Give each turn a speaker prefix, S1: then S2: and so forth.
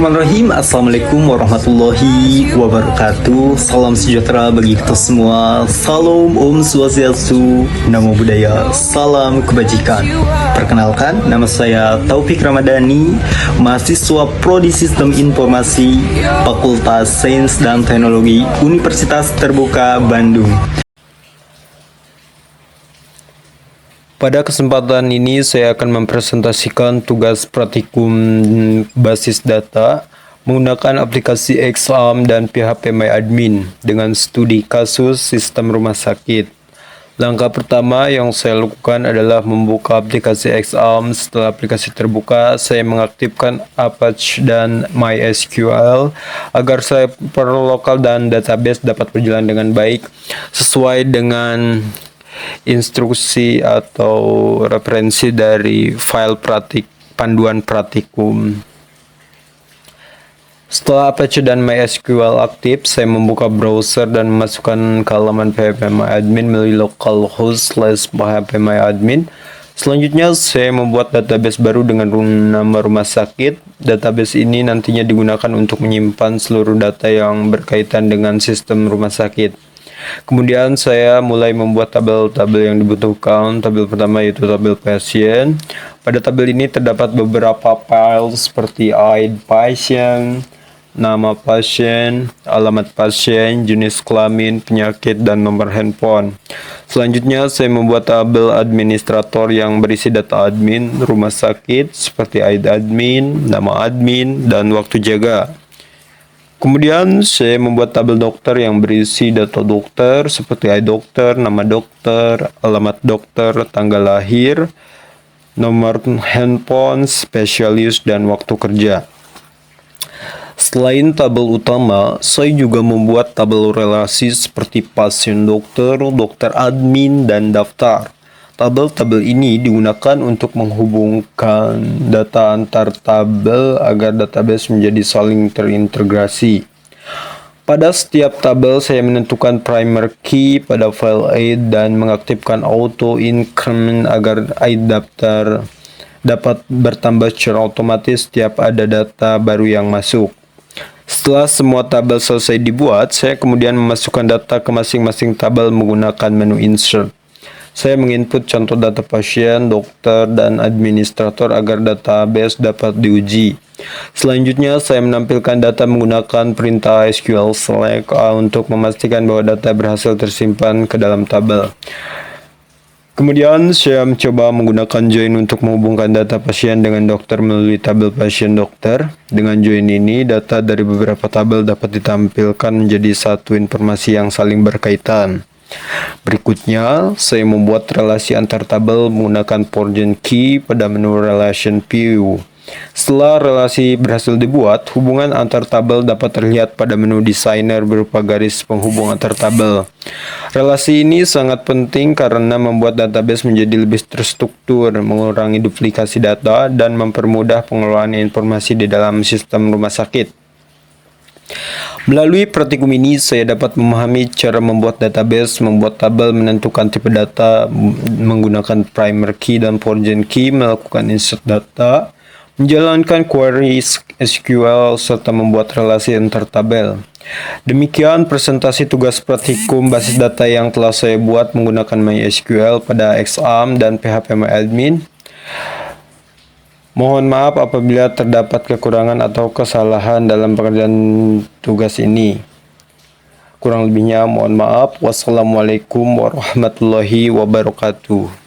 S1: Bismillahirrahmanirrahim. Assalamualaikum warahmatullahi wabarakatuh. Salam sejahtera bagi kita semua. Salam Om Swastiastu, Namo Buddhaya, salam kebajikan. Perkenalkan, nama saya Taufik Ramadhani, mahasiswa Prodi Sistem Informasi Fakultas Sains dan Teknologi Universitas Terbuka Bandung. Pada kesempatan ini saya akan mempresentasikan tugas praktikum basis data menggunakan aplikasi Exam dan PHP MyAdmin dengan studi kasus sistem rumah sakit. Langkah pertama yang saya lakukan adalah membuka aplikasi Exam. Setelah aplikasi terbuka, saya mengaktifkan Apache dan MySQL agar server lokal dan database dapat berjalan dengan baik sesuai dengan instruksi atau referensi dari file panduan praktikum. Setelah Apache dan MySQL aktif, saya membuka browser dan memasukkan ke halaman PHP MyAdmin melalui localhost/php MyAdmin. Selanjutnya, saya membuat database baru dengan nama rumah sakit. Database ini nantinya digunakan untuk menyimpan seluruh data yang berkaitan dengan sistem rumah sakit. Kemudian saya mulai membuat tabel-tabel yang dibutuhkan. Tabel pertama yaitu tabel pasien. Pada tabel ini terdapat beberapa file seperti ID pasien, nama pasien, alamat pasien, jenis kelamin, penyakit, dan nomor handphone. Selanjutnya saya membuat tabel administrator yang berisi data admin rumah sakit seperti ID admin, nama admin, dan waktu jaga. Kemudian saya membuat tabel dokter yang berisi data dokter seperti ID dokter, nama dokter, alamat dokter, tanggal lahir, nomor handphone, spesialis, dan waktu kerja. Selain tabel utama, saya juga membuat tabel relasi seperti pasien dokter, dokter admin, dan daftar. Tabel-tabel ini digunakan untuk menghubungkan data antar tabel agar database menjadi saling terintegrasi. Pada setiap tabel, saya menentukan primer key pada file ID dan mengaktifkan auto increment agar ID daftar dapat bertambah secara otomatis setiap ada data baru yang masuk. Setelah semua tabel selesai dibuat, saya kemudian memasukkan data ke masing-masing tabel menggunakan menu insert. Saya menginput contoh data pasien, dokter, dan administrator agar database dapat diuji. Selanjutnya, saya menampilkan data menggunakan perintah SQL select untuk memastikan bahwa data berhasil tersimpan ke dalam tabel. Kemudian, saya mencoba menggunakan join untuk menghubungkan data pasien dengan dokter melalui tabel pasien dokter. Dengan join ini, data dari beberapa tabel dapat ditampilkan menjadi satu informasi yang saling berkaitan. Berikutnya, saya membuat relasi antar tabel menggunakan foreign key pada menu relation view. Setelah relasi berhasil dibuat, hubungan antar tabel dapat terlihat pada menu designer berupa garis penghubung antar tabel. Relasi ini sangat penting karena membuat database menjadi lebih terstruktur, mengurangi duplikasi data, dan mempermudah pengelolaan informasi di dalam sistem rumah sakit. Melalui praktikum ini, saya dapat memahami cara membuat database, membuat tabel, menentukan tipe data menggunakan primer key dan foreign key, melakukan insert data, menjalankan query SQL, serta membuat relasi antar tabel. Demikian presentasi tugas praktikum basis data yang telah saya buat menggunakan MySQL pada Exam dan PHP MyAdmin. Mohon maaf apabila terdapat kekurangan atau kesalahan dalam pekerjaan tugas ini. Kurang lebihnya mohon maaf. Wassalamualaikum warahmatullahi wabarakatuh.